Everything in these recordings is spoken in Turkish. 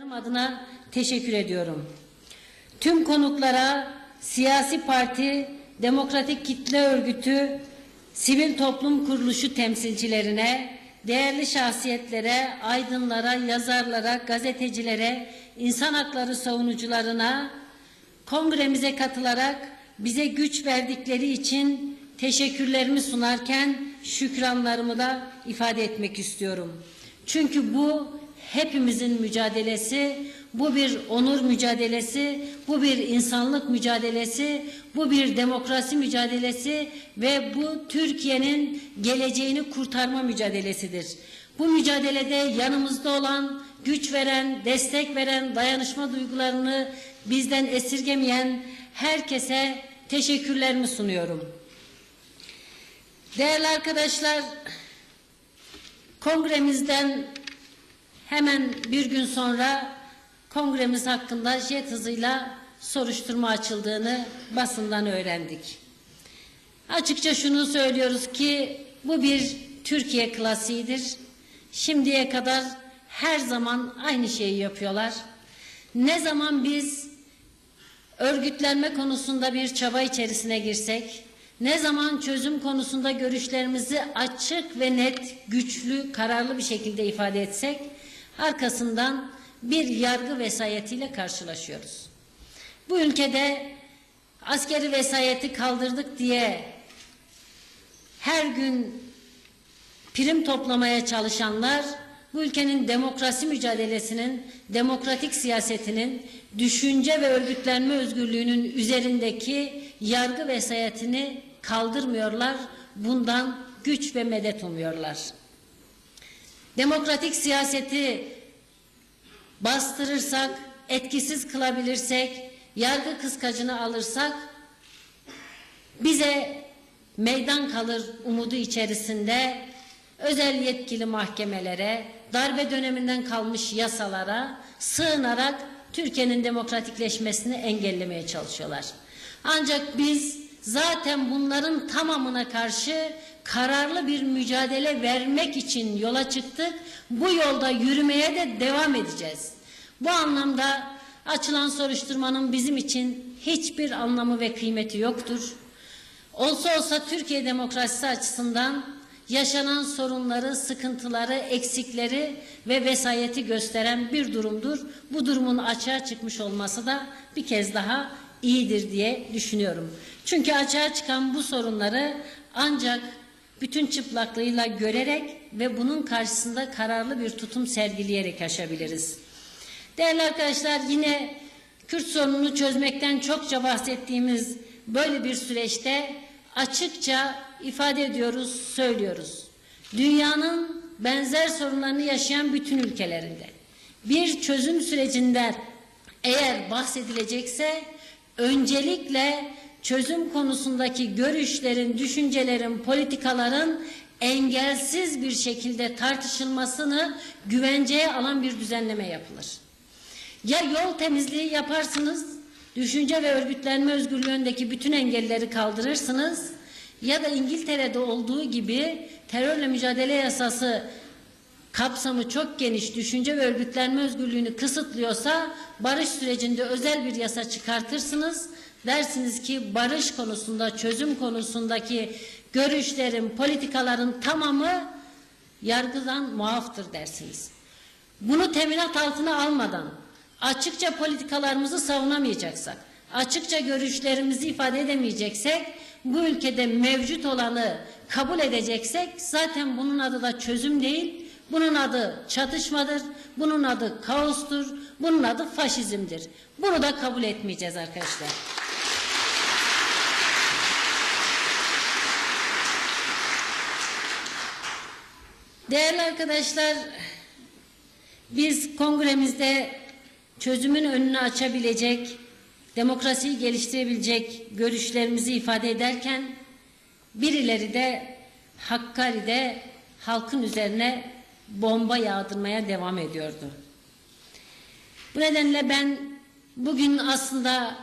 adına teşekkür ediyorum. Tüm konuklara, siyasi parti, demokratik kitle örgütü, sivil toplum kuruluşu temsilcilerine, değerli şahsiyetlere, aydınlara, yazarlara, gazetecilere, insan hakları savunucularına, kongremize katılarak bize güç verdikleri için teşekkürlerimi sunarken şükranlarımı da ifade etmek istiyorum. Çünkü bu hepimizin mücadelesi, bu bir onur mücadelesi, bu bir insanlık mücadelesi, bu bir demokrasi mücadelesi ve bu Türkiye'nin geleceğini kurtarma mücadelesidir. Bu mücadelede yanımızda olan, güç veren, destek veren, dayanışma duygularını bizden esirgemeyen herkese teşekkürlerimi sunuyorum. Değerli arkadaşlar, kongremizden hemen bir gün sonra kongremiz hakkında jet hızıyla soruşturma açıldığını basından öğrendik. Açıkça şunu söylüyoruz ki bu bir Türkiye klasiğidir. Şimdiye kadar her zaman aynı şeyi yapıyorlar. Ne zaman biz örgütlenme konusunda bir çaba içerisine girsek, ne zaman çözüm konusunda görüşlerimizi açık ve net, güçlü, kararlı bir şekilde ifade etsek, arkasından bir yargı vesayetiyle karşılaşıyoruz. Bu ülkede askeri vesayeti kaldırdık diye her gün prim toplamaya çalışanlar, bu ülkenin demokrasi mücadelesinin, demokratik siyasetinin, düşünce ve örgütlenme özgürlüğünün üzerindeki yargı vesayetini kaldırmıyorlar, bundan güç ve medet umuyorlar. Demokratik siyaseti bastırırsak, etkisiz kılabilirsek, yargı kıskacını alırsak bize meydan kalır umudu içerisinde özel yetkili mahkemelere, darbe döneminden kalmış yasalara sığınarak Türkiye'nin demokratikleşmesini engellemeye çalışıyorlar. Ancak biz zaten bunların tamamına karşı kararlı bir mücadele vermek için yola çıktık. Bu yolda yürümeye de devam edeceğiz. Bu anlamda açılan soruşturmanın bizim için hiçbir anlamı ve kıymeti yoktur. Olsa olsa Türkiye demokrasisi açısından yaşanan sorunları, sıkıntıları, eksikleri ve vesayeti gösteren bir durumdur. Bu durumun açığa çıkmış olması da bir kez daha iyidir diye düşünüyorum. Çünkü açığa çıkan bu sorunları ancak bütün çıplaklığıyla görerek ve bunun karşısında kararlı bir tutum sergileyerek aşabiliriz. Değerli arkadaşlar, yine Kürt sorununu çözmekten çokça bahsettiğimiz böyle bir süreçte açıkça ifade ediyoruz, söylüyoruz. Dünyanın benzer sorunlarını yaşayan bütün ülkelerinde bir çözüm sürecinden eğer bahsedilecekse öncelikle çözüm konusundaki görüşlerin, düşüncelerin, politikaların engelsiz bir şekilde tartışılmasını güvenceye alan bir düzenleme yapılır. Ya yol temizliği yaparsınız, düşünce ve örgütlenme özgürlüğündeki bütün engelleri kaldırırsınız ya da İngiltere'de olduğu gibi terörle mücadele yasası kapsamı çok geniş, düşünce ve örgütlenme özgürlüğünü kısıtlıyorsa barış sürecinde özel bir yasa çıkartırsınız. Dersiniz ki barış konusunda, çözüm konusundaki görüşlerin, politikaların tamamı yargıdan muaftır dersiniz. Bunu teminat altına almadan açıkça politikalarımızı savunamayacaksak, açıkça görüşlerimizi ifade edemeyeceksek, bu ülkede mevcut olanı kabul edeceksek zaten bunun adı da çözüm değil, bunun adı çatışmadır, bunun adı kaostur, bunun adı faşizmdir. Bunu da kabul etmeyeceğiz arkadaşlar. Değerli arkadaşlar, biz kongremizde çözümün önünü açabilecek, demokrasiyi geliştirebilecek görüşlerimizi ifade ederken birileri de Hakkari'de halkın üzerine bomba yağdırmaya devam ediyordu. Bu nedenle ben bugün aslında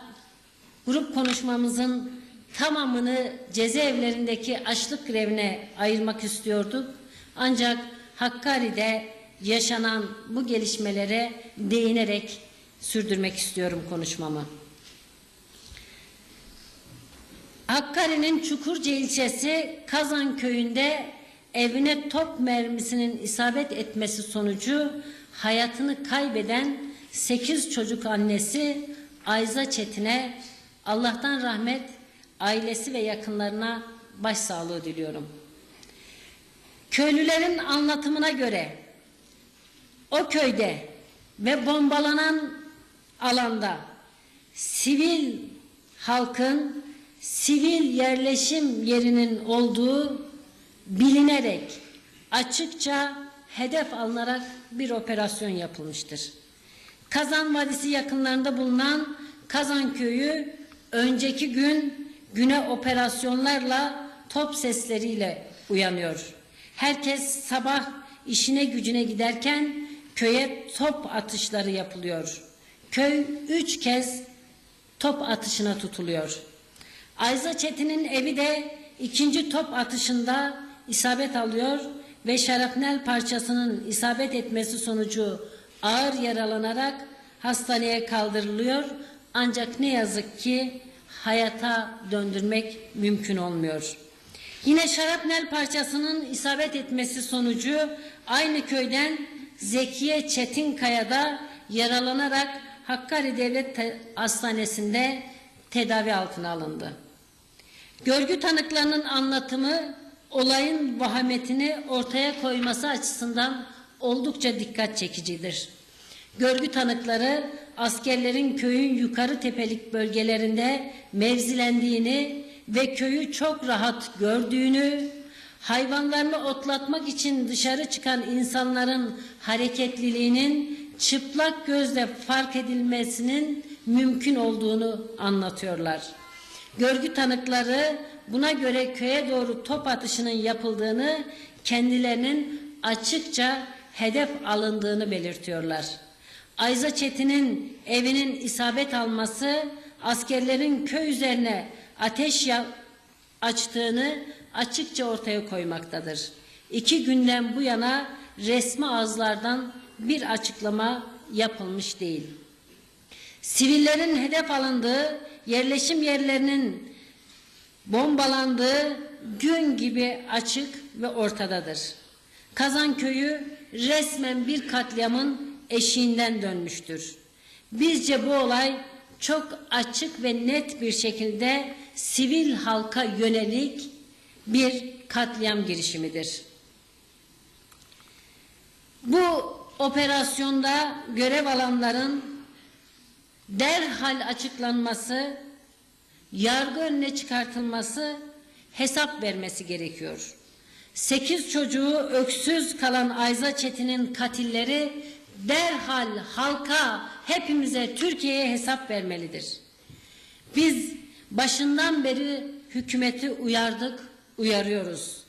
grup konuşmamızın tamamını cezaevlerindeki açlık grevine ayırmak istiyorduk. Ancak Hakkari'de yaşanan bu gelişmelere değinerek sürdürmek istiyorum konuşmamı. Hakkari'nin Çukurca ilçesi Kazan köyünde evine top mermisinin isabet etmesi sonucu hayatını kaybeden 8 çocuk annesi Ayza Çetin'e Allah'tan rahmet, ailesi ve yakınlarına başsağlığı diliyorum. Köylülerin anlatımına göre o köyde ve bombalanan alanda sivil halkın, sivil yerleşim yerinin olduğu bilinerek açıkça hedef alınarak bir operasyon yapılmıştır. Kazan Vadisi yakınlarında bulunan Kazan Köyü önceki gün güne operasyonlarla top sesleriyle uyanıyor. Herkes sabah işine gücüne giderken köye top atışları yapılıyor. Köy 3 kez top atışına tutuluyor. Ayza Çetin'in evi de ikinci top atışında isabet alıyor ve şarapnel parçasının isabet etmesi sonucu ağır yaralanarak hastaneye kaldırılıyor. Ancak ne yazık ki hayata döndürmek mümkün olmuyor. Yine şarapnel parçasının isabet etmesi sonucu aynı köyden Zekiye Çetinkaya da yaralanarak Hakkari Devlet Hastanesi'nde tedavi altına alındı. Görgü tanıklarının anlatımı olayın vahametini ortaya koyması açısından oldukça dikkat çekicidir. Görgü tanıkları askerlerin köyün yukarı tepelik bölgelerinde mevzilendiğini ve köyü çok rahat gördüğünü, hayvanlarını otlatmak için dışarı çıkan insanların hareketliliğinin çıplak gözle fark edilmesinin mümkün olduğunu anlatıyorlar. Görgü tanıkları buna göre köye doğru top atışının yapıldığını, kendilerinin açıkça hedef alındığını belirtiyorlar. Ayza Çetin'in evinin isabet alması, askerlerin köy üzerine ateş açtığını açıkça ortaya koymaktadır. 2 günden bu yana resmi ağızlardan bir açıklama yapılmış değil. Sivillerin hedef alındığı, yerleşim yerlerinin bombalandığı gün gibi açık ve ortadadır. Kazan köyü resmen bir katliamın eşiğinden dönmüştür. Bizce bu olay çok açık ve net bir şekilde sivil halka yönelik bir katliam girişimidir. Bu operasyonda görev alanların derhal açıklanması, yargı önüne çıkartılması, hesap vermesi gerekiyor. 8 çocuğu öksüz kalan Ayza Çetin'in katilleri derhal halka, hepimize, Türkiye'ye hesap vermelidir. Biz başından beri hükümeti uyardık, uyarıyoruz.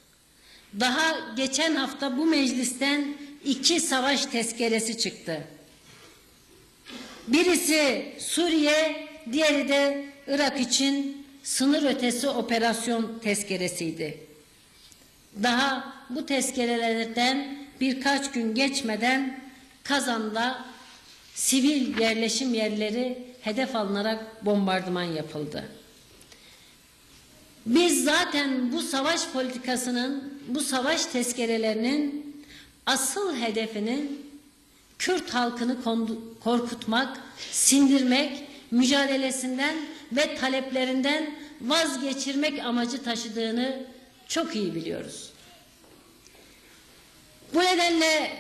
Daha geçen hafta bu meclisten 2 savaş tezkeresi çıktı. Birisi Suriye, diğeri de Irak için sınır ötesi operasyon tezkeresiydi. Daha bu tezkerelerden birkaç gün geçmeden Kazan'da sivil yerleşim yerleri hedef alınarak bombardıman yapıldı. Biz zaten bu savaş politikasının, bu savaş tezkerelerinin asıl hedefinin Kürt halkını korkutmak, sindirmek, mücadelesinden ve taleplerinden vazgeçirmek amacı taşıdığını çok iyi biliyoruz. Bu nedenle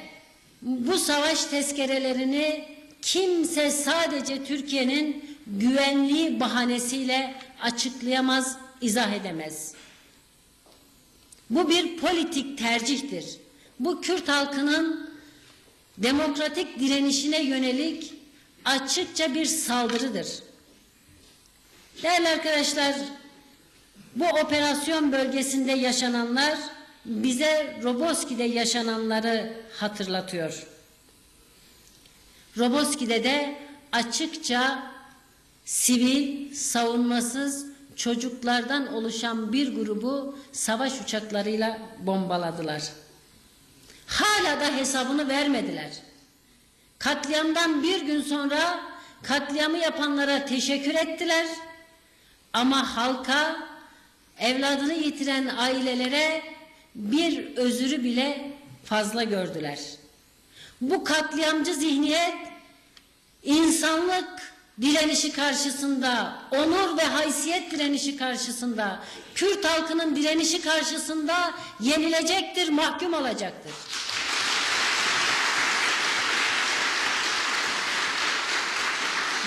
bu savaş tezkerelerini kimse sadece Türkiye'nin güvenliği bahanesiyle açıklayamaz, izah edemez. Bu bir politik tercihtir. Bu Kürt halkının demokratik direnişine yönelik açıkça bir saldırıdır. Değerli arkadaşlar, bu operasyon bölgesinde yaşananlar bize Roboski'de yaşananları hatırlatıyor. Roboski'de de açıkça sivil, savunmasız çocuklardan oluşan bir grubu savaş uçaklarıyla bombaladılar. Hala da hesabını vermediler. Katliamdan bir gün sonra katliamı yapanlara teşekkür ettiler. Ama halka, evladını yitiren ailelere bir özürü bile fazla gördüler. Bu katliamcı zihniyet, insanlık direnişi karşısında, onur ve haysiyet direnişi karşısında, Kürt halkının direnişi karşısında yenilecektir, mahkum olacaktır.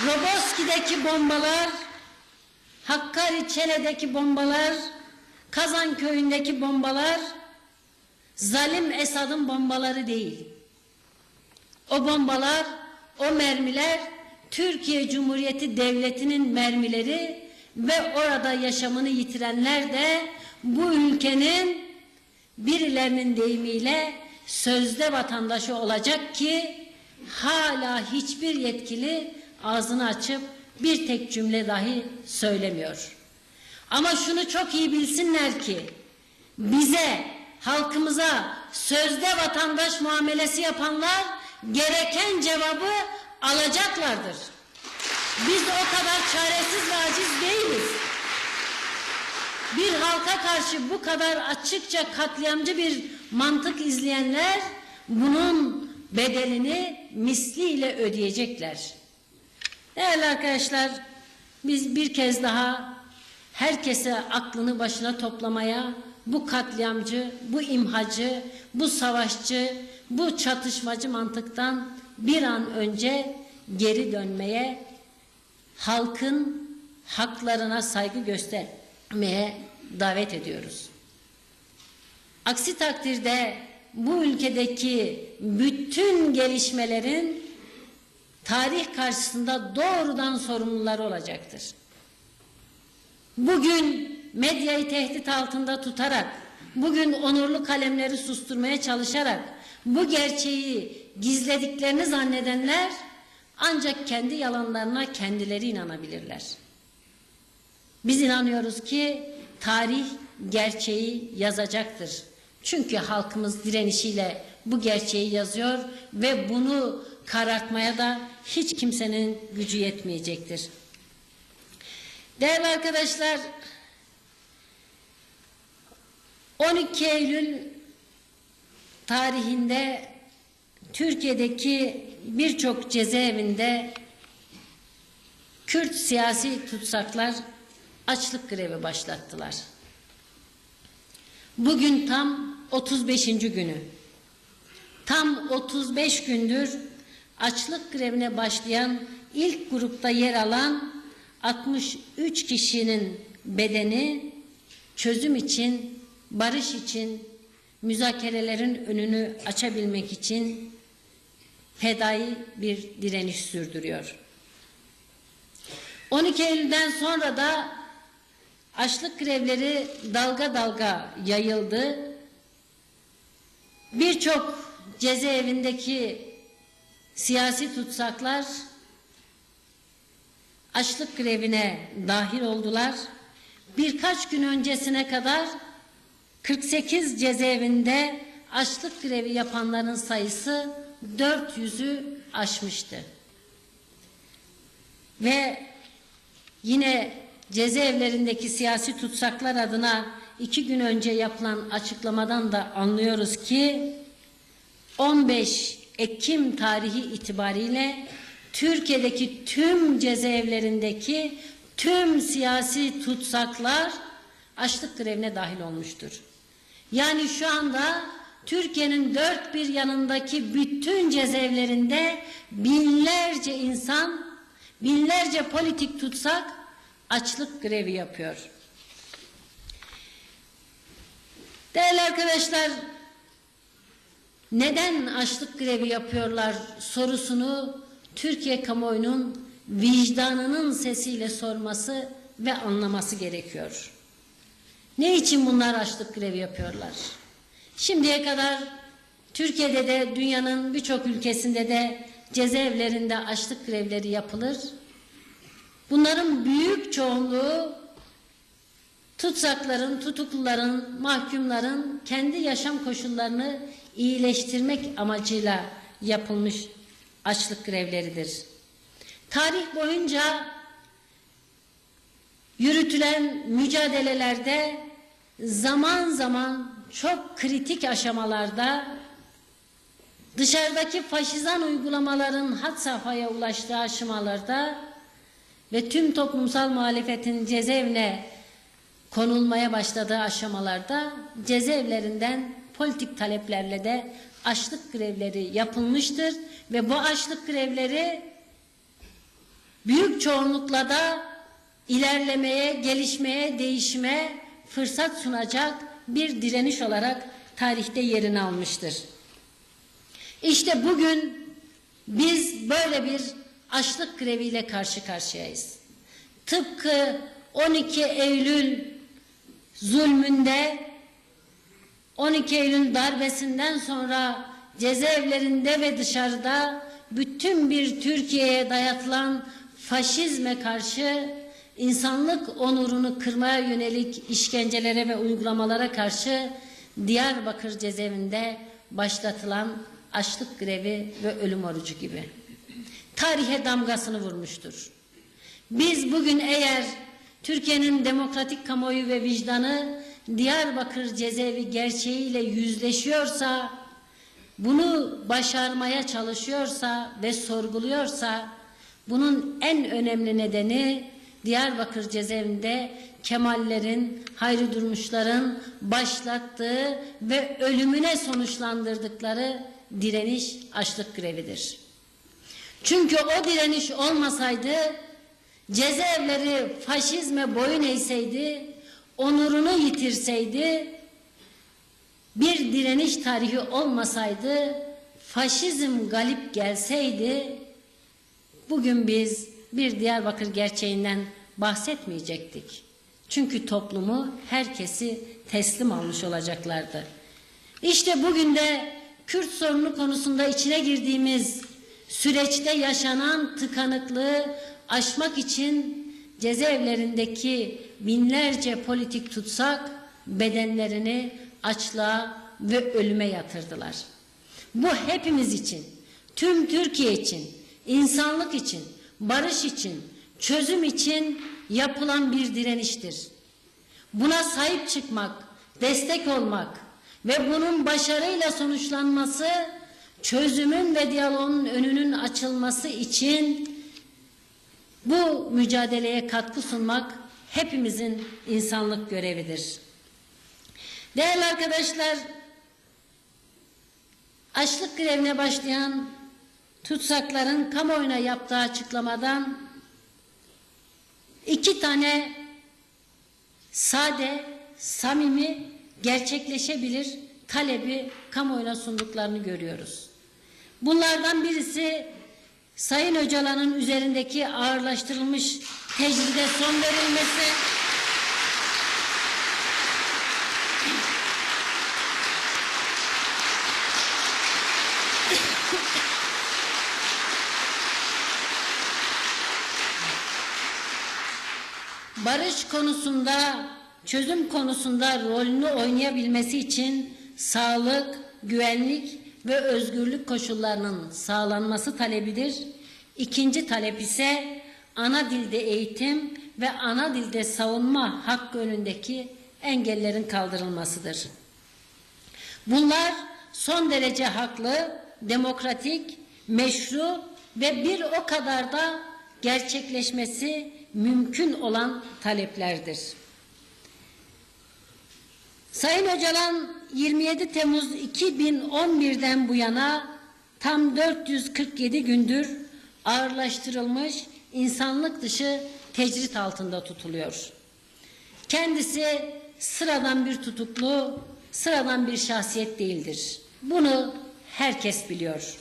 Roboski'deki bombalar, Hakkari Çele'deki bombalar, Kazan Köyü'ndeki bombalar, zalim Esad'ın bombaları değil. O bombalar, o mermiler, Türkiye Cumhuriyeti Devleti'nin mermileri ve orada yaşamını yitirenler de bu ülkenin birilerinin deyimiyle sözde vatandaşı olacak ki hala hiçbir yetkili ağzını açıp bir tek cümle dahi söylemiyor. Ama şunu çok iyi bilsinler ki bize, halkımıza sözde vatandaş muamelesi yapanlar gereken cevabı alacaklardır. Biz o kadar çaresiz ve aciz değiliz. Bir halka karşı bu kadar açıkça katliamcı bir mantık izleyenler bunun bedelini misliyle ödeyecekler. Değerli arkadaşlar, biz bir kez daha herkese aklını başına toplamaya, bu katliamcı, bu imhacı, bu savaşçı, bu çatışmacı mantıktan bir an önce geri dönmeye, halkın haklarına saygı göstermeye davet ediyoruz. Aksi takdirde bu ülkedeki bütün gelişmelerin tarih karşısında doğrudan sorumluları olacaktır. Bugün medyayı tehdit altında tutarak, bugün onurlu kalemleri susturmaya çalışarak bu gerçeği gizlediklerini zannedenler ancak kendi yalanlarına kendileri inanabilirler. Biz inanıyoruz ki tarih gerçeği yazacaktır. Çünkü halkımız direnişiyle bu gerçeği yazıyor ve bunu karartmaya da hiç kimsenin gücü yetmeyecektir. Değerli arkadaşlar, 12 Eylül tarihinde Türkiye'deki birçok cezaevinde Kürt siyasi tutsaklar açlık grevi başlattılar. Bugün tam 35. günü. Tam 35 gündür açlık grevine başlayan ilk grupta yer alan 63 kişinin bedeni çözüm için, barış için, müzakerelerin önünü açabilmek için fedai bir direniş sürdürüyor. 12 Eylül'den sonra da açlık grevleri dalga dalga yayıldı. Birçok cezaevindeki siyasi tutsaklar açlık grevine dahil oldular. Birkaç gün öncesine kadar 48 cezaevinde açlık grevi yapanların sayısı 400'ü aşmıştı. Ve yine cezaevlerindeki siyasi tutsaklar adına 2 gün önce yapılan açıklamadan da anlıyoruz ki 15 Ekim tarihi itibariyle Türkiye'deki tüm cezaevlerindeki tüm siyasi tutsaklar açlık grevine dahil olmuştur. Yani şu anda Türkiye'nin dört bir yanındaki bütün cezaevlerinde binlerce insan, binlerce politik tutsak açlık grevi yapıyor. Değerli arkadaşlar, neden açlık grevi yapıyorlar sorusunu Türkiye kamuoyunun vicdanının sesiyle sorması ve anlaması gerekiyor. Ne için bunlar açlık grevi yapıyorlar? Şimdiye kadar Türkiye'de de dünyanın birçok ülkesinde de cezaevlerinde açlık grevleri yapılır. Bunların büyük çoğunluğu tutsakların, tutukluların, mahkumların kendi yaşam koşullarını iyileştirmek amacıyla yapılmış açlık grevleridir. Tarih boyunca yürütülen mücadelelerde zaman zaman çok kritik aşamalarda dışarıdaki faşizan uygulamaların had safhaya ulaştığı aşamalarda ve tüm toplumsal muhalefetin cezaevine konulmaya başladığı aşamalarda cezaevlerinden politik taleplerle de açlık grevleri yapılmıştır ve bu açlık grevleri büyük çoğunlukla da ilerlemeye, gelişmeye, değişime fırsat sunacak bir direniş olarak tarihte yerini almıştır. İşte bugün biz böyle bir açlık greviyle karşı karşıyayız. Tıpkı 12 Eylül zulmünde, 12 Eylül darbesinden sonra cezaevlerinde ve dışarıda bütün bir Türkiye'ye dayatılan faşizme karşı, insanlık onurunu kırmaya yönelik işkencelere ve uygulamalara karşı Diyarbakır cezaevinde başlatılan açlık grevi ve ölüm orucu gibi tarihe damgasını vurmuştur. Biz bugün eğer Türkiye'nin demokratik kamuoyu ve vicdanı Diyarbakır cezaevi gerçeğiyle yüzleşiyorsa, bunu başarmaya çalışıyorsa ve sorguluyorsa, bunun en önemli nedeni Diyarbakır cezaevinde Kemallerin, Hayri Durmuşların başlattığı ve ölümüne sonuçlandırdıkları direniş, açlık grevidir. Çünkü o direniş olmasaydı, cezaevleri faşizme boyun eğseydi, onurunu yitirseydi, bir direniş tarihi olmasaydı, faşizm galip gelseydi, bugün biz bir Diyarbakır gerçeğinden bahsetmeyecektik. Çünkü toplumu, herkesi teslim almış olacaklardı. İşte bugün de Kürt sorunu konusunda içine girdiğimiz süreçte yaşanan tıkanıklığı aşmak için cezaevlerindeki binlerce politik tutsak bedenlerini açlığa ve ölüme yatırdılar. Bu hepimiz için, tüm Türkiye için, insanlık için, barış için, çözüm için yapılan bir direniştir. Buna sahip çıkmak, destek olmak ve bunun başarıyla sonuçlanması, çözümün ve diyaloğun önünün açılması için bu mücadeleye katkı sunmak hepimizin insanlık görevidir. Değerli arkadaşlar, açlık grevine başlayan tutsakların kamuoyuna yaptığı açıklamadan 2 tane sade, samimi, gerçekleşebilir talebi kamuoyuna sunduklarını görüyoruz. Bunlardan birisi Sayın Öcalan'ın üzerindeki ağırlaştırılmış tecride son verilmesi, barış konusunda, çözüm konusunda rolünü oynayabilmesi için sağlık, güvenlik ve özgürlük koşullarının sağlanması talebidir. İkinci talep ise ana dilde eğitim ve ana dilde savunma hakkı önündeki engellerin kaldırılmasıdır. Bunlar son derece haklı, demokratik, meşru ve bir o kadar da gerçekleşmesi mümkün olan taleplerdir. Sayın Öcalan 27 Temmuz 2011'den bu yana tam 447 gündür ağırlaştırılmış insanlık dışı tecrit altında tutuluyor. Kendisi sıradan bir tutuklu, sıradan bir şahsiyet değildir. Bunu herkes biliyor.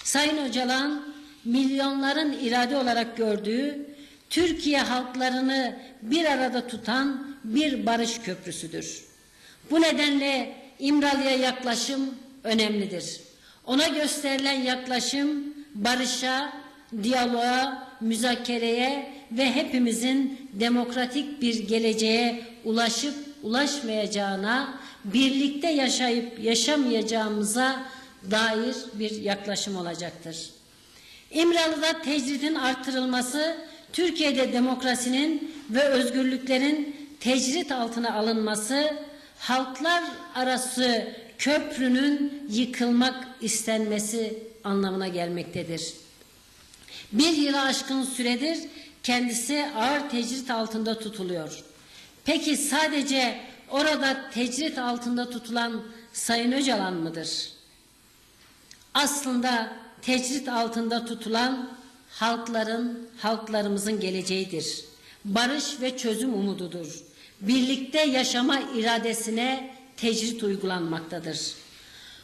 Sayın Öcalan milyonların irade olarak gördüğü, Türkiye halklarını bir arada tutan bir barış köprüsüdür. Bu nedenle İmralı'ya yaklaşım önemlidir. Ona gösterilen yaklaşım barışa, diyaloğa, müzakereye ve hepimizin demokratik bir geleceğe ulaşıp ulaşmayacağına, birlikte yaşayıp yaşamayacağımıza dair bir yaklaşım olacaktır. İmralı'da tecridin artırılması, Türkiye'de demokrasinin ve özgürlüklerin tecrit altına alınması, halklar arası köprünün yıkılmak istenmesi anlamına gelmektedir. Bir yılı aşkın süredir kendisi ağır tecrit altında tutuluyor. Peki sadece orada tecrit altında tutulan Sayın Öcalan mıdır? Aslında tecrit altında tutulan halklarımızın geleceğidir. Barış ve çözüm umududur. Birlikte yaşama iradesine tecrit uygulanmaktadır.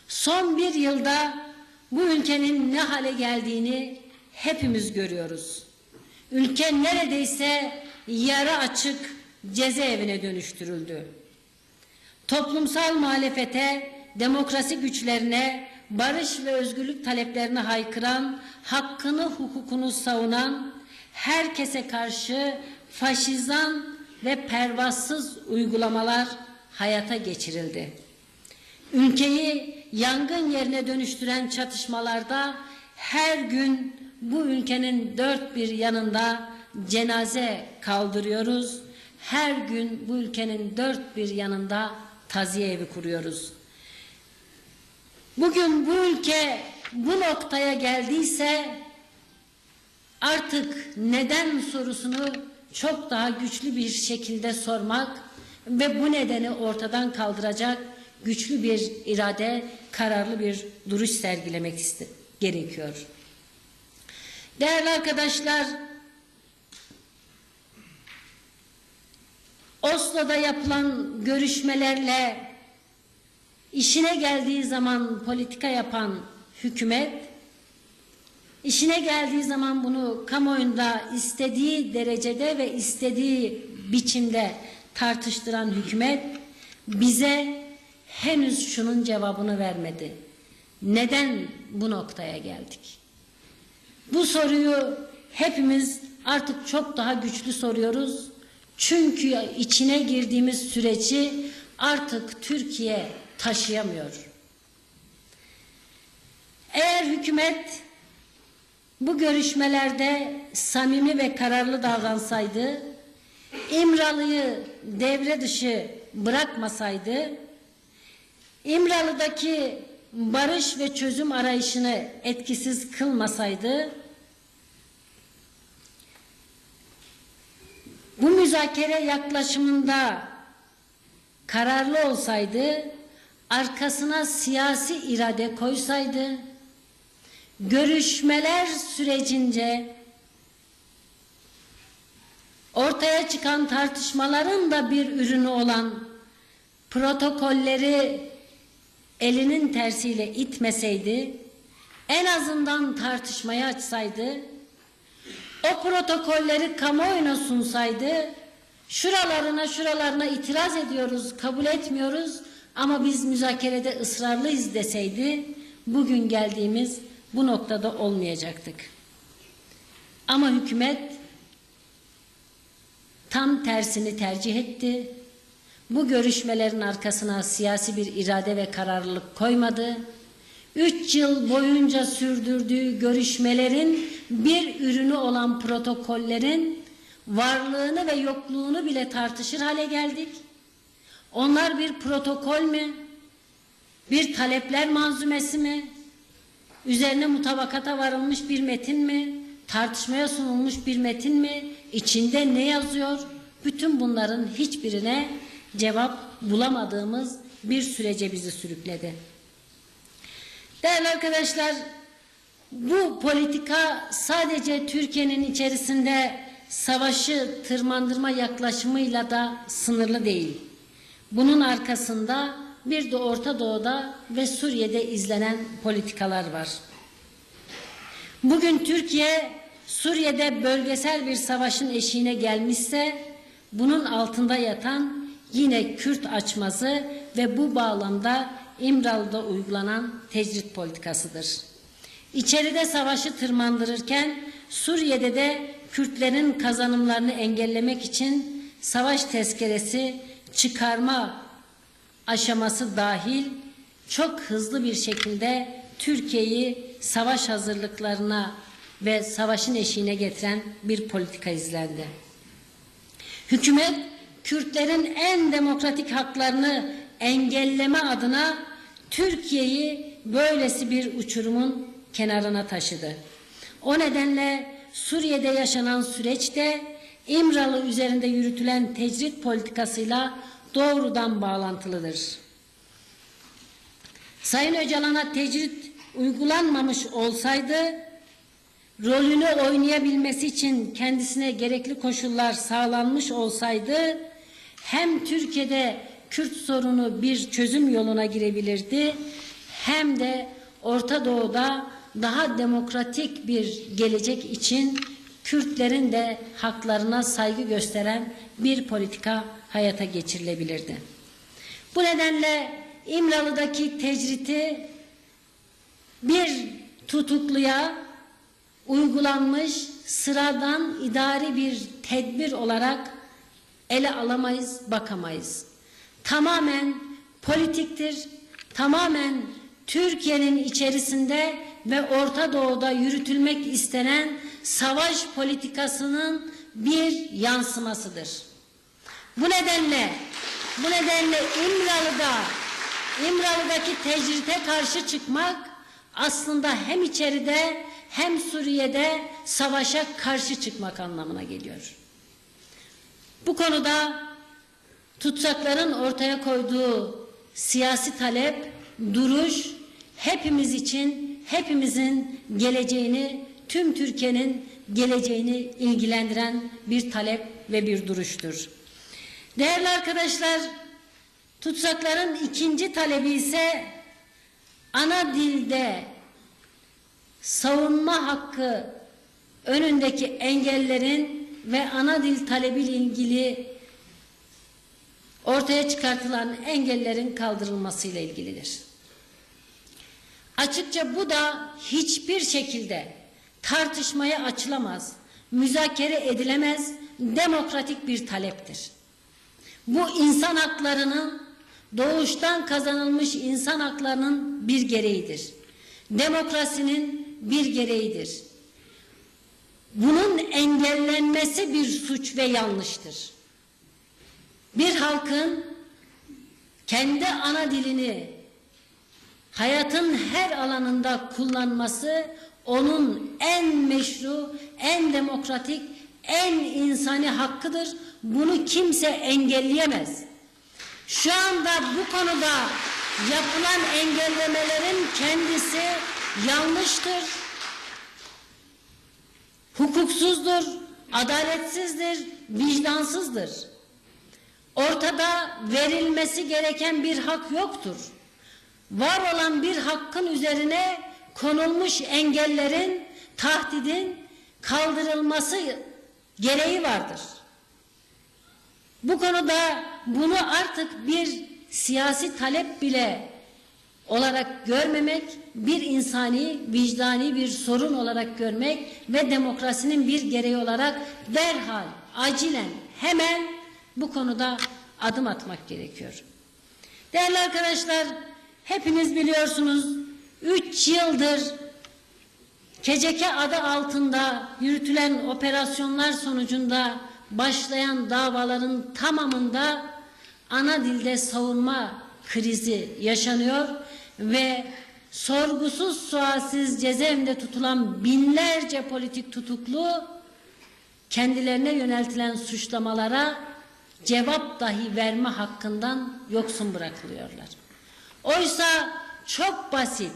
Son bir yılda bu ülkenin ne hale geldiğini hepimiz görüyoruz. Ülke neredeyse yarı açık cezaevine dönüştürüldü. Toplumsal muhalefete, demokrasi güçlerine, barış ve özgürlük taleplerine haykıran, hakkını, hukukunu savunan, herkese karşı faşizan ve pervasız uygulamalar hayata geçirildi. Ülkeyi yangın yerine dönüştüren çatışmalarda her gün bu ülkenin dört bir yanında cenaze kaldırıyoruz. Her gün bu ülkenin dört bir yanında taziye evi kuruyoruz. Bugün bu ülke bu noktaya geldiyse artık neden sorusunu çok daha güçlü bir şekilde sormak ve bu nedeni ortadan kaldıracak güçlü bir irade, kararlı bir duruş sergilemek gerekiyor. Değerli arkadaşlar, Oslo'da yapılan görüşmelerle işine geldiği zaman politika yapan hükümet, işine geldiği zaman bunu kamuoyunda istediği derecede ve istediği biçimde tartıştıran hükümet bize henüz şunun cevabını vermedi. Neden bu noktaya geldik? Bu soruyu hepimiz artık çok daha güçlü soruyoruz. Çünkü içine girdiğimiz süreci artık Türkiye taşıyamıyor. Eğer hükümet bu görüşmelerde samimi ve kararlı davransaydı, İmralı'yı devre dışı bırakmasaydı, İmralı'daki barış ve çözüm arayışını etkisiz kılmasaydı, bu müzakere yaklaşımında kararlı olsaydı, arkasına siyasi irade koysaydı, görüşmeler sürecince ortaya çıkan tartışmaların da bir ürünü olan protokolleri elinin tersiyle itmeseydi, en azından tartışmayı açsaydı, o protokolleri kamuoyuna sunsaydı, şuralarına itiraz ediyoruz, kabul etmiyoruz ama biz müzakerede ısrarlıyız deseydi, bugün geldiğimiz bu noktada olmayacaktık. Ama hükümet tam tersini tercih etti. Bu görüşmelerin arkasına siyasi bir irade ve kararlılık koymadı. 3 yıl boyunca sürdürdüğü görüşmelerin bir ürünü olan protokollerin varlığını ve yokluğunu bile tartışır hale geldik. Onlar bir protokol mü? Bir talepler manzumesi mi? Üzerine mutabakata varılmış bir metin mi? Tartışmaya sunulmuş bir metin mi? İçinde ne yazıyor? Bütün bunların hiçbirine cevap bulamadığımız bir sürece bizi sürükledi. Değerli arkadaşlar, bu politika sadece Türkiye'nin içerisinde savaşı tırmandırma yaklaşımıyla da sınırlı değil. Bunun arkasında bir de Orta Doğu'da ve Suriye'de izlenen politikalar var. Bugün Türkiye Suriye'de bölgesel bir savaşın eşiğine gelmişse bunun altında yatan yine Kürt açmazı ve bu bağlamda İmralı'da uygulanan tecrit politikasıdır. İçeride savaşı tırmandırırken Suriye'de de Kürtlerin kazanımlarını engellemek için savaş tezkeresi çıkarma aşaması dahil çok hızlı bir şekilde Türkiye'yi savaş hazırlıklarına ve savaşın eşiğine getiren bir politika izlendi. Hükümet, Kürtlerin en demokratik haklarını engelleme adına Türkiye'yi böylesi bir uçurumun kenarına taşıdı. O nedenle Suriye'de yaşanan süreçte İmralı üzerinde yürütülen tecrit politikasıyla doğrudan bağlantılıdır. Sayın Öcalan'a tecrit uygulanmamış olsaydı, rolünü oynayabilmesi için kendisine gerekli koşullar sağlanmış olsaydı, hem Türkiye'de Kürt sorunu bir çözüm yoluna girebilirdi, hem de Orta Doğu'da daha demokratik bir gelecek için Kürtlerin de haklarına saygı gösteren bir politika hayata geçirilebilirdi. Bu nedenle İmralı'daki tecriti bir tutukluya uygulanmış sıradan idari bir tedbir olarak ele alamayız, bakamayız. Tamamen politiktir, tamamen Türkiye'nin içerisinde ve Orta Doğu'da yürütülmek istenen savaş politikasının bir yansımasıdır. Bu nedenle İmralı'daki tecrite karşı çıkmak aslında hem içeride hem Suriye'de savaşa karşı çıkmak anlamına geliyor. Bu konuda tutsakların ortaya koyduğu siyasi talep, duruş hepimiz için, hepimizin geleceğini, tüm Türkiye'nin geleceğini ilgilendiren bir talep ve bir duruştur. Değerli arkadaşlar, tutsakların ikinci talebi ise ana dilde savunma hakkı önündeki engellerin ve ana dil talebiyle ilgili ortaya çıkartılan engellerin kaldırılmasıyla ilgilidir. Açıkça bu da hiçbir şekilde tartışmaya açılamaz, müzakere edilemez, demokratik bir taleptir. Bu insan haklarının, doğuştan kazanılmış insan haklarının bir gereğidir. Demokrasinin bir gereğidir. Bunun engellenmesi bir suç ve yanlıştır. Bir halkın kendi ana dilini hayatın her alanında kullanması onun en meşru, en demokratik, en insani hakkıdır. Bunu kimse engelleyemez. Şu anda bu konuda yapılan engellemelerin kendisi yanlıştır, hukuksuzdur, adaletsizdir, vicdansızdır. Ortada verilmesi gereken bir hak yoktur. Var olan bir hakkın üzerine konulmuş engellerin, tahdidin kaldırılması gereği vardır. Bu konuda bunu artık bir siyasi talep bile olarak görmemek, bir insani, vicdani bir sorun olarak görmek ve demokrasinin bir gereği olarak derhal, acilen, hemen bu konuda adım atmak gerekiyor. Değerli arkadaşlar, hepiniz biliyorsunuz 3 yıldır KCK adı altında yürütülen operasyonlar sonucunda başlayan davaların tamamında ana dilde savunma krizi yaşanıyor ve sorgusuz sualsiz cezaevinde tutulan binlerce politik tutuklu kendilerine yöneltilen suçlamalara cevap dahi verme hakkından yoksun bırakılıyorlar. Oysa çok basit,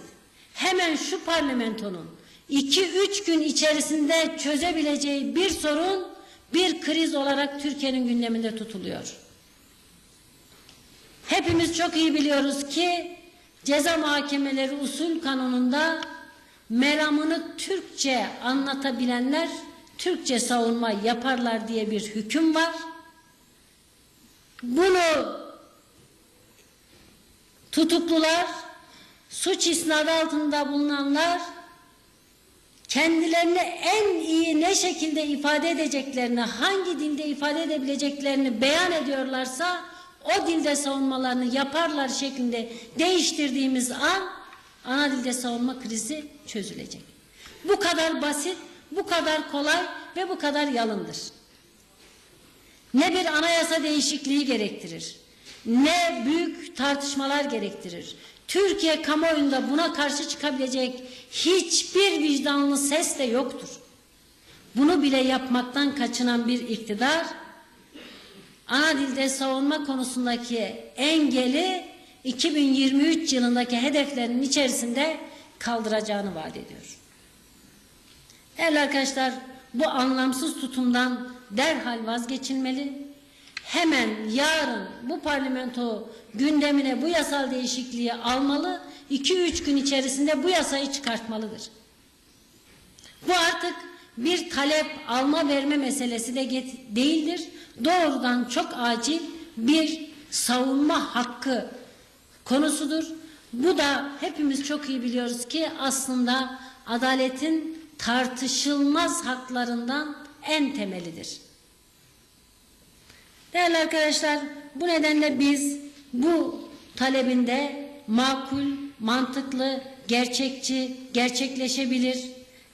hemen şu parlamentonun 2-3 gün içerisinde çözebileceği bir sorun, bir kriz olarak Türkiye'nin gündeminde tutuluyor. Hepimiz çok iyi biliyoruz ki ceza muhakemeleri usul kanununda meramını Türkçe anlatabilenler Türkçe savunma yaparlar diye bir hüküm var. Bunu tutuklular, suç isnadı altında bulunanlar kendilerini en iyi ne şekilde ifade edeceklerini, hangi dilde ifade edebileceklerini beyan ediyorlarsa o dilde savunmalarını yaparlar şeklinde değiştirdiğimiz an ana dilde savunma krizi çözülecek. Bu kadar basit, bu kadar kolay ve bu kadar yalındır. Ne bir anayasa değişikliği gerektirir, ne büyük tartışmalar gerektirir. Türkiye kamuoyunda buna karşı çıkabilecek hiçbir vicdanlı ses de yoktur. Bunu bile yapmaktan kaçınan bir iktidar, ana dilde savunma konusundaki engeli 2023 yılındaki hedeflerinin içerisinde kaldıracağını vaat ediyor. Değerli arkadaşlar, bu anlamsız tutumdan derhal vazgeçilmeli. Hemen yarın bu parlamento gündemine bu yasal değişikliği almalı, 2-3 gün içerisinde bu yasayı çıkartmalıdır. Bu artık bir talep alma verme meselesi de değildir. Doğrudan çok acil bir savunma hakkı konusudur. Bu da hepimiz çok iyi biliyoruz ki aslında adaletin tartışılmaz haklarından en temelidir. Değerli arkadaşlar, bu nedenle biz bu talebinde makul, mantıklı, gerçekçi, gerçekleşebilir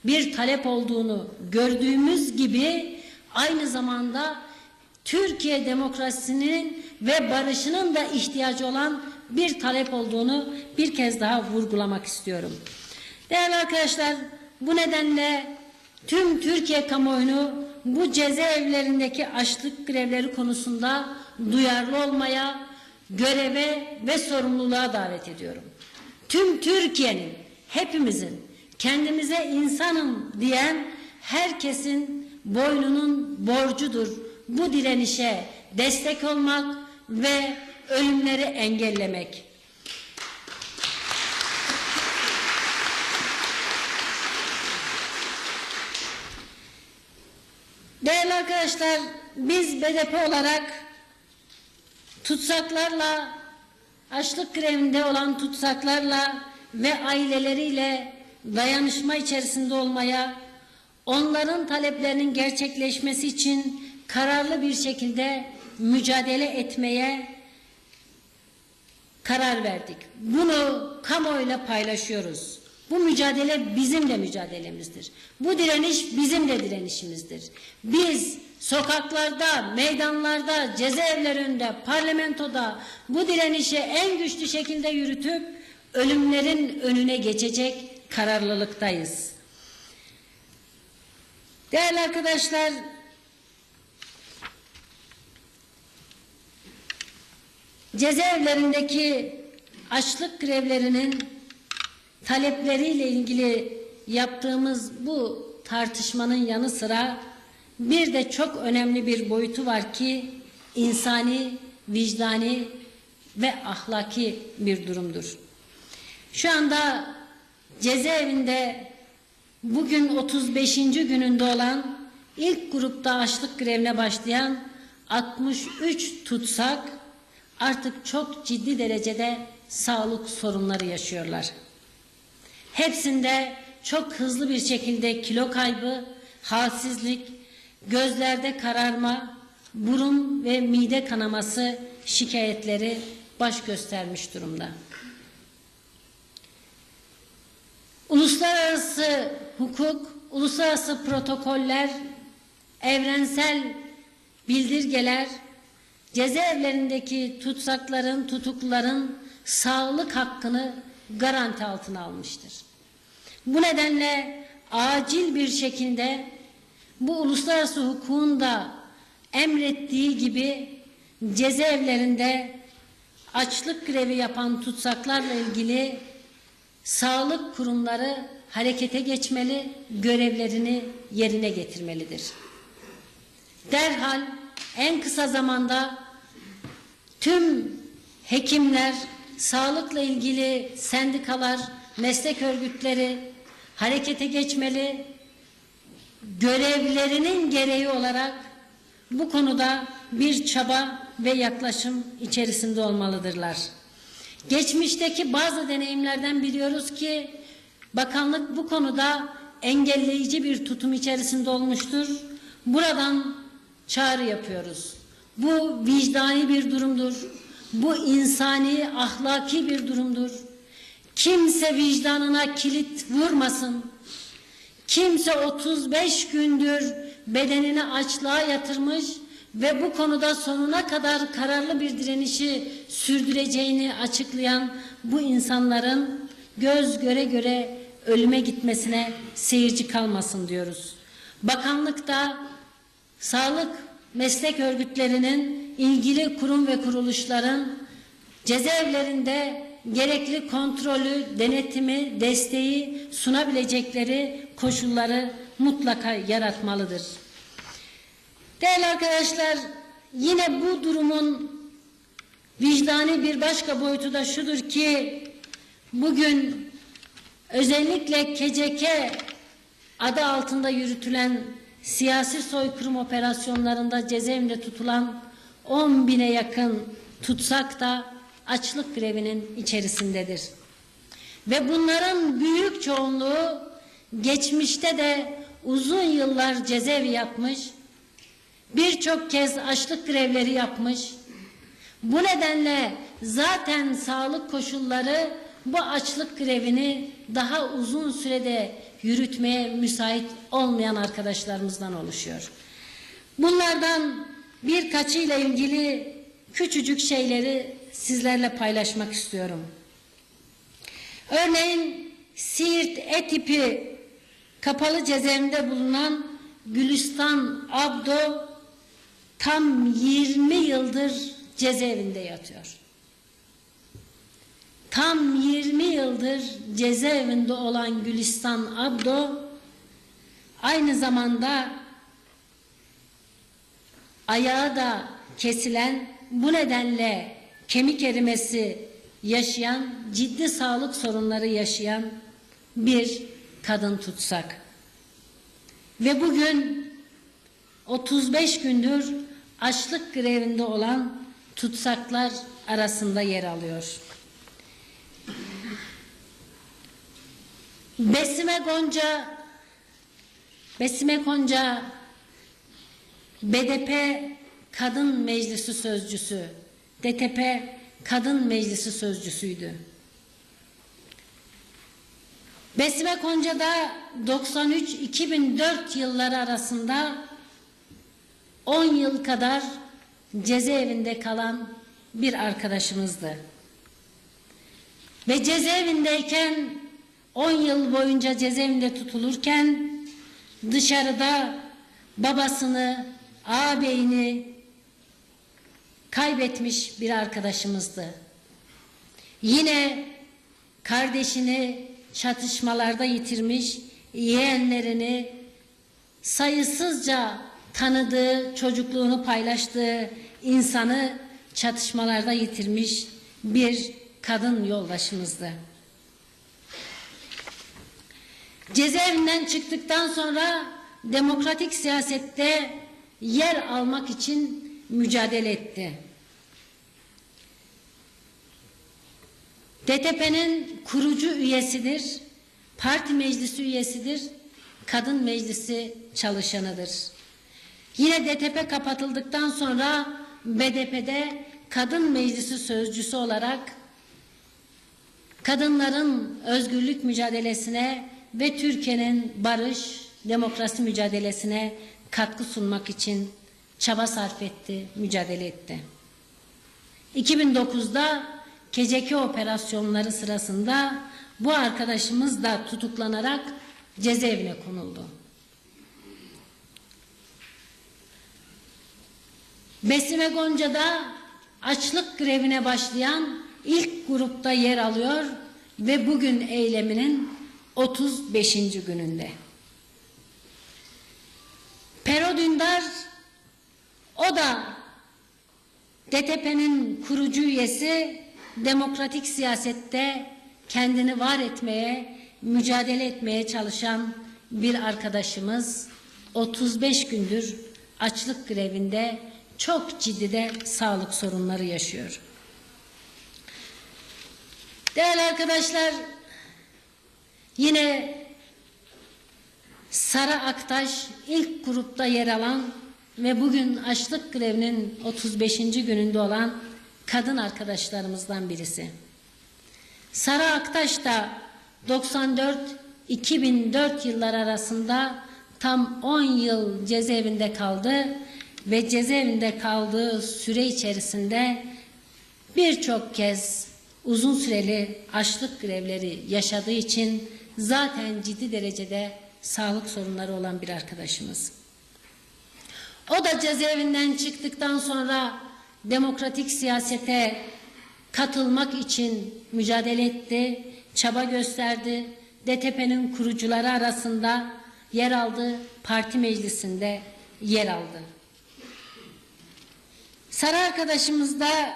bir talep olduğunu gördüğümüz gibi aynı zamanda Türkiye demokrasisinin ve barışının da ihtiyacı olan bir talep olduğunu bir kez daha vurgulamak istiyorum. Değerli arkadaşlar, bu nedenle tüm Türkiye kamuoyunu bu cezaevlerindeki açlık grevleri konusunda duyarlı olmaya, göreve ve sorumluluğa davet ediyorum. Tüm Türkiye'nin, hepimizin, kendimize insanım diyen herkesin boynunun borcudur bu direnişe destek olmak ve ölümleri engellemek. Değerli arkadaşlar, biz BDP olarak tutsaklarla, açlık grevinde olan tutsaklarla ve aileleriyle dayanışma içerisinde olmaya, onların taleplerinin gerçekleşmesi için kararlı bir şekilde mücadele etmeye karar verdik. Bunu kamuoyuyla paylaşıyoruz. Bu mücadele bizim de mücadelemizdir. Bu direniş bizim de direnişimizdir. Biz sokaklarda, meydanlarda, cezaevlerinde, parlamentoda bu direnişi en güçlü şekilde yürütüp ölümlerin önüne geçecek kararlılıktayız. Değerli arkadaşlar, cezaevlerindeki açlık grevlerinin talepleriyle ilgili yaptığımız bu tartışmanın yanı sıra bir de çok önemli bir boyutu var ki insani, vicdani ve ahlaki bir durumdur. Şu anda cezaevinde bugün 35. gününde olan ilk grupta açlık grevine başlayan 63 tutsak artık çok ciddi derecede sağlık sorunları yaşıyorlar. Hepsinde çok hızlı bir şekilde kilo kaybı, halsizlik, gözlerde kararma, burun ve mide kanaması şikayetleri baş göstermiş durumda. Uluslararası hukuk, uluslararası protokoller, evrensel bildirgeler, cezaevlerindeki tutsakların, tutukluların sağlık hakkını garanti altına almıştır. Bu nedenle acil bir şekilde bu uluslararası hukukun da emrettiği gibi cezaevlerinde açlık grevi yapan tutsaklarla ilgili sağlık kurumları harekete geçmeli, görevlerini yerine getirmelidir. Derhal en kısa zamanda tüm hekimler, sağlıkla ilgili sendikalar, meslek örgütleri harekete geçmeli, görevlerinin gereği olarak bu konuda bir çaba ve yaklaşım içerisinde olmalıdırlar. Geçmişteki bazı deneyimlerden biliyoruz ki bakanlık bu konuda engelleyici bir tutum içerisinde olmuştur. Buradan çağrı yapıyoruz. Bu vicdani bir durumdur. Bu insani, ahlaki bir durumdur. Kimse vicdanına kilit vurmasın. Kimse 35 gündür bedenini açlığa yatırmış ve bu konuda sonuna kadar kararlı bir direnişi sürdüreceğini açıklayan bu insanların göz göre göre ölüme gitmesine seyirci kalmasın diyoruz. Bakanlıkta sağlık meslek örgütlerinin, ilgili kurum ve kuruluşların cezaevlerinde gerekli kontrolü, denetimi, desteği sunabilecekleri koşulları mutlaka yaratmalıdır. Değerli arkadaşlar, yine bu durumun vicdani bir başka boyutu da şudur ki, bugün özellikle KCK adı altında yürütülen siyasi soykırım operasyonlarında cezaevinde tutulan 10.000'e yakın tutsak da açlık grevinin içerisindedir. Ve bunların büyük çoğunluğu geçmişte de uzun yıllar cezaevi yapmış, birçok kez açlık grevleri yapmış. Bu nedenle zaten sağlık koşulları bu açlık grevini daha uzun sürede yürütmeye müsait olmayan arkadaşlarımızdan oluşuyor. Bunlardan birkaçıyla ilgili küçücük şeyleri sizlerle paylaşmak istiyorum. Örneğin Siirt E-tipi kapalı cezaevinde bulunan Gülistan Abdo tam 20 yıldır cezaevinde yatıyor. Tam 20 yıldır cezaevinde olan Gülistan Abdo aynı zamanda ayağı da kesilen, bu nedenle kemik erimesi yaşayan, ciddi sağlık sorunları yaşayan bir kadın tutsak. Ve bugün 35 gündür açlık grevinde olan tutsaklar arasında yer alıyor. Besime Gonca BDP Kadın Meclisi Sözcüsü, DTP Kadın Meclisi Sözcüsüydü. Besime Gonca da 93-2004 yılları arasında 10 yıl kadar cezaevinde kalan bir arkadaşımızdı. Ve cezaevindeyken 10 yıl boyunca cezaevinde tutulurken dışarıda babasını, ağabeyini kaybetmiş bir arkadaşımızdı. Yine kardeşini çatışmalarda yitirmiş, yeğenlerini sayısızca tanıdığı, çocukluğunu paylaştığı insanı çatışmalarda yitirmiş bir kadın yoldaşımızdı. Cezaevinden çıktıktan sonra demokratik siyasette yer almak için mücadele etti. DTP'nin kurucu üyesidir, parti meclisi üyesidir, kadın meclisi çalışanıdır. Yine DTP kapatıldıktan sonra BDP'de kadın meclisi sözcüsü olarak kadınların özgürlük mücadelesine ve Türkiye'nin barış, demokrasi mücadelesine katkı sunmak için çaba sarf etti, mücadele etti. 2009'da KCK operasyonları sırasında bu arkadaşımız da tutuklanarak cezaevine konuldu. Besime Gonca'da açlık grevine başlayan ilk grupta yer alıyor ve bugün eyleminin 35. gününde. Pero Dündar, o da DTP'nin kurucu üyesi, demokratik siyasette kendini var etmeye, mücadele etmeye çalışan bir arkadaşımız, 35 gündür açlık grevinde çok ciddi de sağlık sorunları yaşıyor. Değerli arkadaşlar, yine Sara Aktaş ilk grupta yer alan ve bugün açlık grevinin 35. gününde olan kadın arkadaşlarımızdan birisi. Sara Aktaş da 94-2004 yılları arasında tam 10 yıl cezaevinde kaldı ve cezaevinde kaldığı süre içerisinde birçok kez uzun süreli açlık grevleri yaşadığı için zaten ciddi derecede sağlık sorunları olan bir arkadaşımız. O da cezaevinden çıktıktan sonra demokratik siyasete katılmak için mücadele etti, çaba gösterdi. DTP'nin kurucuları arasında yer aldı, parti meclisinde yer aldı. Sara arkadaşımız da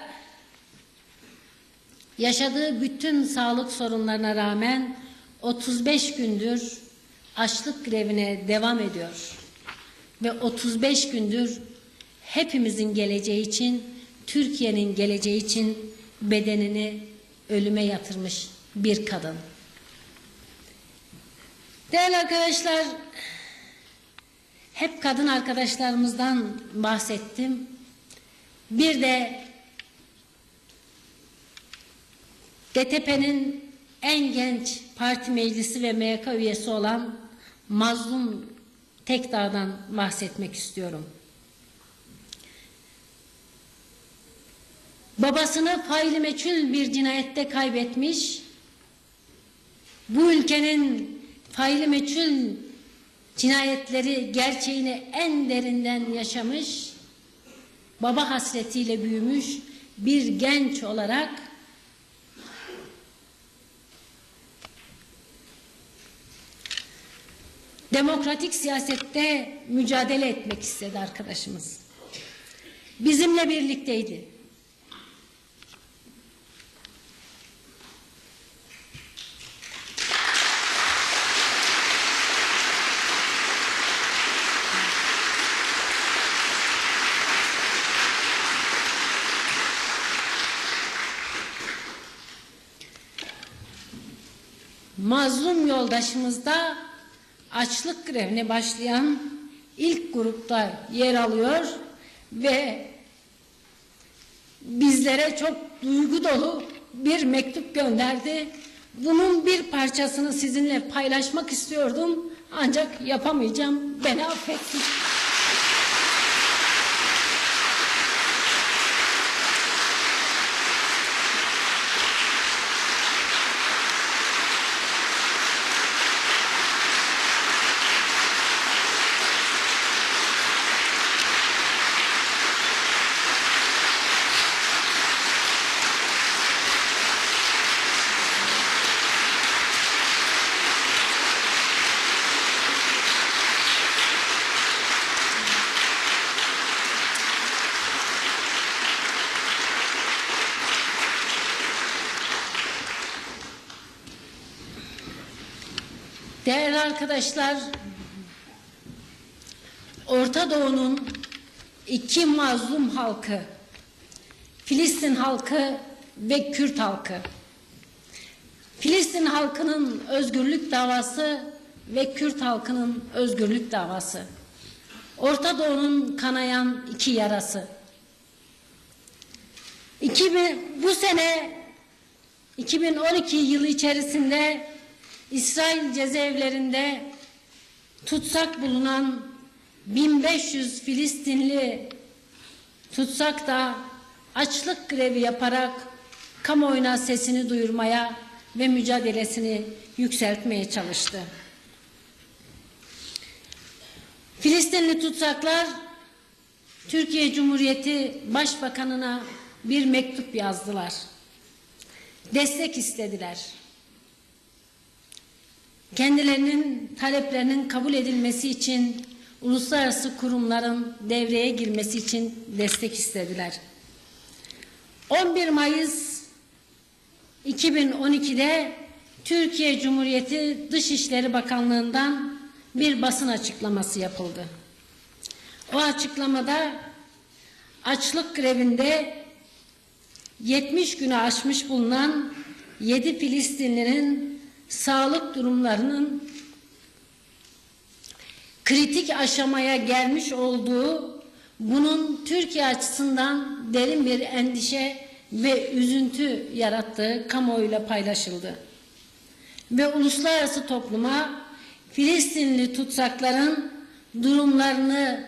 yaşadığı bütün sağlık sorunlarına rağmen 35 gündür açlık grevine devam ediyor. Ve 35 gündür hepimizin geleceği için, Türkiye'nin geleceği için bedenini ölüme yatırmış bir kadın. Değerli arkadaşlar, hep kadın arkadaşlarımızdan bahsettim. Bir de DTP'nin en genç parti meclisi ve MYK üyesi olan Mazlum Tekdağ'dan bahsetmek istiyorum. Babasını faili meçhul bir cinayette kaybetmiş, bu ülkenin faili meçhul cinayetleri gerçeğini en derinden yaşamış, baba hasretiyle büyümüş bir genç olarak demokratik siyasette mücadele etmek istedi arkadaşımız. Bizimle birlikteydi. Mazlum yoldaşımız da açlık grevine başlayan ilk grupta yer alıyor ve bizlere çok duygu dolu bir mektup gönderdi. Bunun bir parçasını sizinle paylaşmak istiyordum ancak yapamayacağım. Beni affetsin. Değerli arkadaşlar, Orta Doğu'nun iki mazlum halkı, Filistin halkı ve Kürt halkı, Filistin halkının özgürlük davası ve Kürt halkının özgürlük davası, Orta Doğu'nun kanayan iki yarası. Bu sene 2012 yılı içerisinde İsrail cezaevlerinde tutsak bulunan 1500 Filistinli tutsak da açlık grevi yaparak kamuoyuna sesini duyurmaya ve mücadelesini yükseltmeye çalıştı. Filistinli tutsaklar Türkiye Cumhuriyeti Başbakanı'na bir mektup yazdılar. Destek istediler. Kendilerinin taleplerinin kabul edilmesi için uluslararası kurumların devreye girmesi için destek istediler. 11 Mayıs 2012'de Türkiye Cumhuriyeti Dışişleri Bakanlığı'ndan bir basın açıklaması yapıldı. O açıklamada açlık grevinde 70 günü aşmış bulunan 7 Filistinlinin sağlık durumlarının kritik aşamaya gelmiş olduğu bunun Türkiye açısından derin bir endişe ve üzüntü yarattığı kamuoyuyla paylaşıldı. Ve uluslararası topluma Filistinli tutsakların durumlarını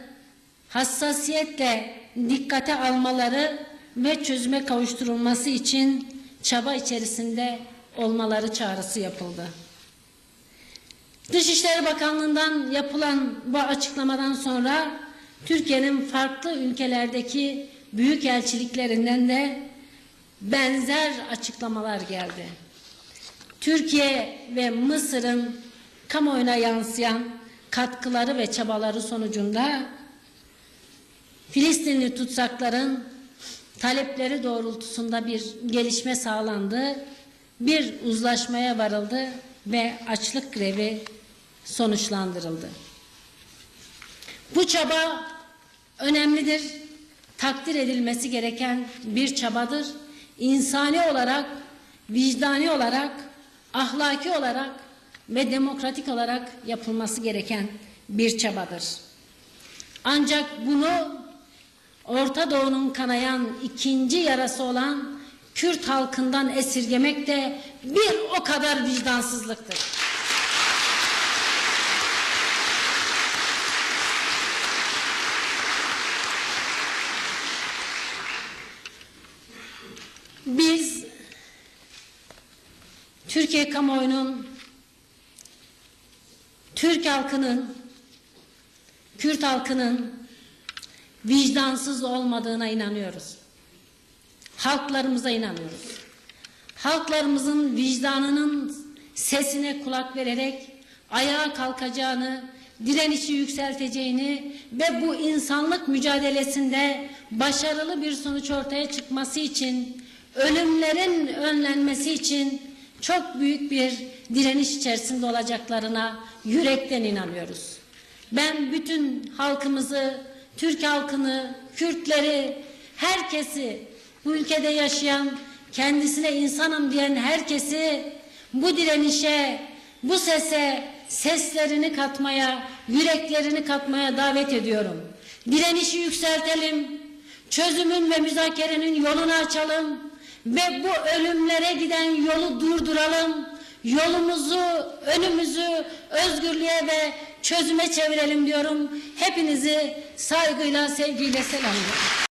hassasiyetle dikkate almaları ve çözüme kavuşturulması için çaba içerisinde olmaları çağrısı yapıldı. Dışişleri Bakanlığı'ndan yapılan bu açıklamadan sonra Türkiye'nin farklı ülkelerdeki büyükelçiliklerinden de benzer açıklamalar geldi. Türkiye ve Mısır'ın kamuoyuna yansıyan katkıları ve çabaları sonucunda Filistinli tutsakların talepleri doğrultusunda bir gelişme sağlandı, bir uzlaşmaya varıldı ve açlık grevi sonuçlandırıldı. Bu çaba önemlidir, takdir edilmesi gereken bir çabadır. İnsani olarak, vicdani olarak, ahlaki olarak ve demokratik olarak yapılması gereken bir çabadır. Ancak bunu Orta Doğu'nun kanayan ikinci yarası olan Kürt halkından esirgemek de bir o kadar vicdansızlıktır. Biz Türkiye kamuoyunun, Türk halkının, Kürt halkının vicdansız olmadığına inanıyoruz. Halklarımıza inanıyoruz. Halklarımızın vicdanının sesine kulak vererek ayağa kalkacağını, direnişi yükselteceğini ve bu insanlık mücadelesinde başarılı bir sonuç ortaya çıkması için, ölümlerin önlenmesi için çok büyük bir direniş içerisinde olacaklarına yürekten inanıyoruz. Ben bütün halkımızı, Türk halkını, Kürtleri, herkesi, bu ülkede yaşayan, kendisine insanım diyen herkesi bu direnişe, bu sese, seslerini katmaya, yüreklerini katmaya davet ediyorum. Direnişi yükseltelim, çözümün ve müzakerenin yolunu açalım ve bu ölümlere giden yolu durduralım. Yolumuzu, önümüzü özgürlüğe ve çözüme çevirelim diyorum. Hepinizi saygıyla, sevgiyle selamlıyorum.